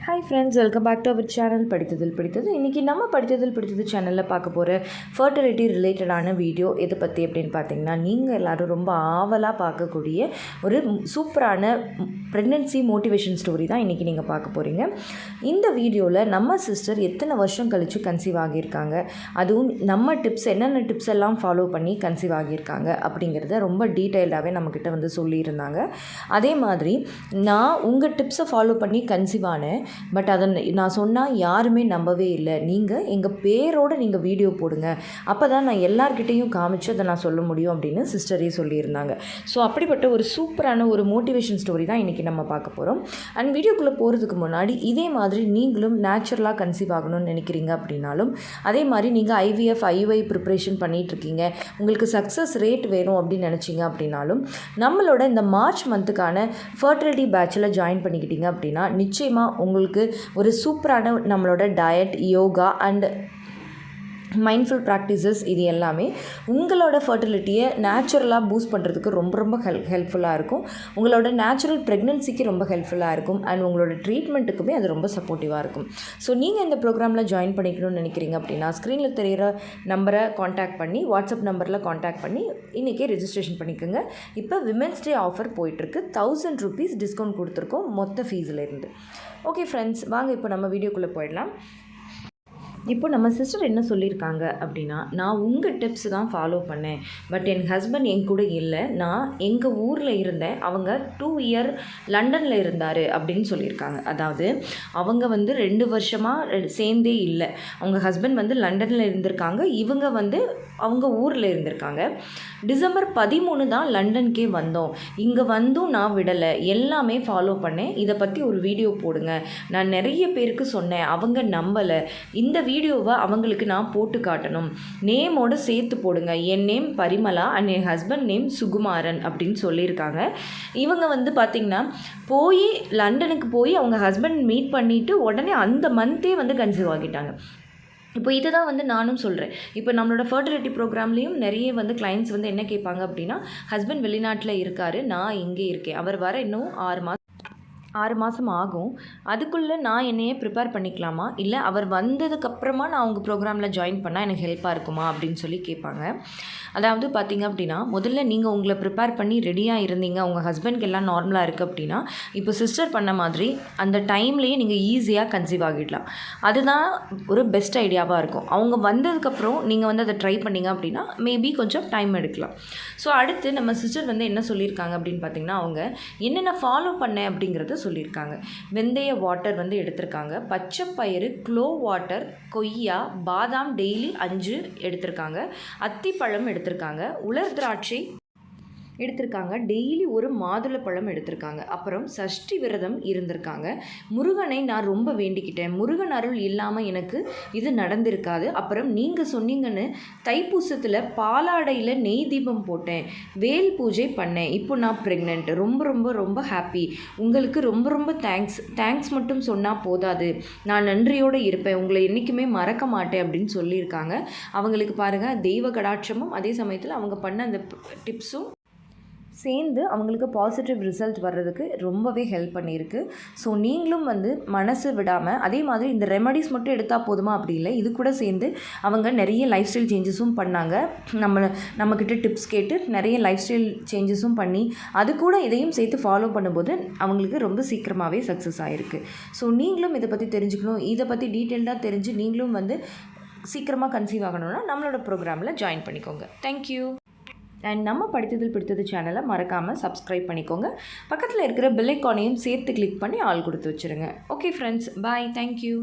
Hi friends, welcome back to our channel படித்ததில் பிடித்தது. இன்றைக்கி நம்ம படித்ததில் பிடித்தது சேனலில் பார்க்க போகிற ஃபர்டிலிட்டி ரிலேட்டடான வீடியோ எதை பற்றி அப்படின்னு பார்த்தீங்கன்னா, நீங்கள் எல்லோரும் ரொம்ப ஆவலாக பார்க்கக்கூடிய ஒரு சூப்பரான ப்ரெக்னென்சி மோட்டிவேஷன் ஸ்டோரி தான் இன்றைக்கி நீங்கள் பார்க்க போகிறீங்க. இந்த வீடியோவில் நம்ம சிஸ்டர் எத்தனை வருஷம் கழித்து கன்சீவ் ஆகியிருக்காங்க, அதுவும் நம்ம என்னென்ன டிப்ஸ் எல்லாம் ஃபாலோ பண்ணி கன்சீவ் ஆகியிருக்காங்க அப்படிங்கிறத ரொம்ப டீட்டெயில்டாகவே நம்மக்கிட்ட வந்து சொல்லியிருந்தாங்க. அதே மாதிரி நான் உங்கள் டிப்ஸை ஃபாலோ பண்ணி கன்சீவ் ஆனேன். பட் அதை நான் சொன்னால் யாருமே நம்பவே இல்லை. நீங்கள் எங்கள் பேரோடு நீங்கள் வீடியோ போடுங்க, அப்போ தான் நான் எல்லார்கிட்டையும் காமிச்சு அதை நான் சொல்ல முடியும் அப்படின்னு சிஸ்டரே சொல்லியிருந்தாங்க. ஸோ அப்படிப்பட்ட ஒரு சூப்பரான ஒரு மோட்டிவேஷன் ஸ்டோரி தான் இன்றைக்கி நம்ம பார்க்க போகிறோம். அண்ட் வீடியோக்குள்ளே போகிறதுக்கு முன்னாடி இதே மாதிரி நீங்களும் நேச்சுரலாக கன்சீவ் ஆகணும்னு நினைக்கிறீங்க அப்படின்னாலும், அதே மாதிரி நீங்கள் IVF IUI ப்ரிப்ரேஷன் பண்ணிகிட்ருக்கீங்க, உங்களுக்கு சக்ஸஸ் ரேட் வேணும் அப்படின்னு நினச்சிங்க அப்படின்னாலும், நம்மளோட இந்த மார்ச் மந்த்துக்கான ஃபர்டிலிட்டி பேட்சில் ஜாயின் பண்ணிக்கிட்டீங்க அப்படின்னா நிச்சயமாக உங்களுக்கு ஒரு சூப்பரான நம்மளோட diet, yoga and mindful practices இது எல்லாமே உங்களோட ஃபர்டிலிட்டியை நேச்சுரலாக பூஸ்ட் பண்ணுறதுக்கு ரொம்ப ரொம்ப ஹெல்ப்ஃபுல்லாக இருக்கும். உங்களோட நேச்சுரல் ப்ரெக்னென்சிக்கு ரொம்ப ஹெல்ப்ஃபுல்லாக இருக்கும். அண்ட் உங்களோட ட்ரீட்மெண்ட்டுக்குமே அது ரொம்ப சப்போர்ட்டிவாக இருக்கும். ஸோ நீங்கள் இந்த ப்ரோக்ராமில் ஜாயின் பண்ணிக்கணும்னு நினைக்கிறீங்க அப்படின்னா, ஸ்க்ரீனில் தெரிகிற நம்பரை காண்டாக்ட் பண்ணி, வாட்ஸ்அப் நம்பரில் காண்டாக்ட் பண்ணி இன்றைக்கே ரெஜிஸ்ட்ரேஷன் பண்ணிக்கோங்க. இப்போ விமென்ஸ் டே ஆஃபர் போயிட்டுருக்கு. 1000 rupees டிஸ்கவுண்ட் கொடுத்துருக்கோம் மொத்த ஃபீஸ்லேருந்து. ஓகே ஃப்ரெண்ட்ஸ், வாங்க இப்போ நம்ம வீடியோக்குள்ளே போயிடலாம். இப்போ நம்ம சிஸ்டர் என்ன சொல்லியிருக்காங்க அப்படின்னா, நான் உங்கள் டிப்ஸ் தான் ஃபாலோ பண்ணேன், பட் என் ஹஸ்பண்ட் என் கூட இல்லை, நான் எங்கள் ஊரில் இருந்தேன், அவங்க 2 year லண்டனில் இருந்தார் அப்படின்னு சொல்லியிருக்காங்க. அதாவது அவங்க வந்து 2 வருஷமாக சேர்ந்தே இல்லை. அவங்க ஹஸ்பண்ட் வந்து லண்டனில் இருந்திருக்காங்க, இவங்க வந்து அவங்க ஊரில் இருந்திருக்காங்க. டிசம்பர் 13 தான் லண்டனுக்கே வந்தோம். இங்கே வந்தும் நான் விடலை, எல்லாமே ஃபாலோ பண்ணேன். இதை பற்றி ஒரு வீடியோ போடுங்க. நான் நிறைய பேருக்கு சொன்னேன், அவங்க நம்பலை. இந்த வீடியோவை அவங்களுக்கு நான் போட்டு காட்டணும், நேமோடு சேர்த்து போடுங்க. என் நேம் பரிமலா அண்ட் என் ஹஸ்பண்ட் நேம் சுகுமாரன் அப்படின்னு சொல்லியிருக்காங்க. இவங்க வந்து பார்த்திங்கன்னா லண்டனுக்கு போய் அவங்க ஹஸ்பண்ட் மீட் பண்ணிவிட்டு உடனே அந்த மந்த்தே வந்து கன்சீவ் ஆகிட்டாங்க. இப்போ இதை தான் வந்து நானும் சொல்கிறேன். இப்போ நம்மளோட ஃபர்டிலிட்டி ப்ரோக்ராம்லேயும் நிறைய வந்து கிளைண்ட்ஸ் வந்து என்ன கேட்பாங்க அப்படின்னா, ஹஸ்பண்ட் வெளிநாட்டில் இருக்கார், நான் இங்கே இருக்கேன், அவர் வர இன்னும் 6 மாதம் ஆகும், அதுக்குள்ளே நான் என்னையே ப்ரிப்பேர் பண்ணிக்கலாமா, இல்லை அவர் வந்ததுக்கப்புறமா நான் அவங்க ப்ரோக்ராமில் ஜாயின் பண்ணால் எனக்கு ஹெல்ப்பாக இருக்குமா அப்படின்னு சொல்லி கேட்பாங்க. அதாவது பார்த்திங்க அப்படின்னா, முதல்ல நீங்கள் உங்களை ப்ரிப்பேர் பண்ணி ரெடியாக இருந்தீங்க, உங்கள் ஹஸ்பண்ட்க்கு எல்லாம் நார்மலாக இருக்குது அப்படின்னா, இப்போ சிஸ்டர் பண்ண மாதிரி அந்த டைம்லேயே நீங்கள் ஈஸியாக கன்சீவ் ஆகிடலாம். அதுதான் ஒரு பெஸ்ட் ஐடியாவாக இருக்கும். அவங்க வந்ததுக்கப்புறம் நீங்கள் வந்து அதை ட்ரை பண்ணிங்க அப்படின்னா மேபி கொஞ்சம் டைம் எடுக்கலாம். ஸோ அடுத்து நம்ம சிஸ்டர் வந்து என்ன சொல்லியிருக்காங்க அப்படின்னு பார்த்திங்கன்னா, அவங்க என்னென்ன ஃபாலோ பண்ணேன் அப்படிங்கிறத சொல்லியிருக்காங்க. வெந்தய வாட்டர் வந்து எடுத்திருக்காங்க, பச்சை பயிறு, க்ளோ வாட்டர், கொய்யா, பாதாம் டெய்லி 5 எடுத்திருக்காங்க, அத்திப்பழம் எடுத்திருக்காங்க, உலர் திராட்சை எடுத்திருக்காங்க, டெய்லி ஒரு மாதுளப்பழம் எடுத்திருக்காங்க, அப்புறம் சஷ்டி விரதம் இருந்திருக்காங்க. முருகனை நான் ரொம்ப வேண்டிக்கிட்டேன், முருகன் அருள் இல்லாமல் எனக்கு இது நடந்திருக்காது. அப்புறம் நீங்கள் சொன்னீங்கன்னு தைப்பூசத்தில் பாலாடையில் நெய் தீபம் போட்டேன், வேல் பூஜை பண்ணேன், இப்போ நான் ப்ரெக்னென்ட், ரொம்ப ரொம்ப ரொம்ப ஹாப்பி, உங்களுக்கு ரொம்ப ரொம்ப தேங்க்ஸ் மட்டும் சொன்னால் போதாது, நான் நன்றியோடு இருப்பேன், உங்களை என்றைக்குமே மறக்க மாட்டேன் அப்படின்னு சொல்லியிருக்காங்க. அவங்களுக்கு பாருங்கள், தெய்வ கடாட்சமும் அதே சமயத்தில் அவங்க பண்ண அந்த டிப்ஸும் சேர்ந்து அவங்களுக்கு பாசிட்டிவ் ரிசல்ட் வர்றதுக்கு ரொம்பவே ஹெல்ப் பண்ணியிருக்கு. ஸோ நீங்களும் வந்து மனசு விடாமல், அதே மாதிரி இந்த ரெமடிஸ் மட்டும் எடுத்தால் போதுமா அப்படி இல்லை, இது கூட சேர்ந்து அவங்க நிறைய லைஃப் ஸ்டைல் சேஞ்சஸும் பண்ணாங்க. நம்மக்கிட்ட டிப்ஸ் கேட்டு நிறைய லைஃப் ஸ்டைல் சேஞ்சஸும் பண்ணி அது கூட இதையும் சேர்த்து ஃபாலோ பண்ணும்போது அவங்களுக்கு ரொம்ப சீக்கிரமாகவே சக்ஸஸ் ஆகிருக்கு. ஸோ நீங்களும் இதை பற்றி தெரிஞ்சுக்கணும், இதை பற்றி டீட்டெயில்டாக தெரிஞ்சு நீங்களும் வந்து சீக்கிரமாக கன்சீவ் ஆகணும்னா நம்மளோட ப்ரோக்ராமில் ஜாயின் பண்ணிக்கோங்க. தேங்க்யூ. அண்ட் நம்ம படித்ததில் பிடித்தது சேனலை மறக்காமல் சப்ஸ்கிரைப் பண்ணிக்கோங்க. பக்கத்தில் இருக்கிற பெல் ஐக்கானையும் சேர்த்து கிளிக் பண்ணி ஆல் கொடுத்து வச்சுருங்க. ஓகே ஃப்ரெண்ட்ஸ், பாய், தேங்க்யூ.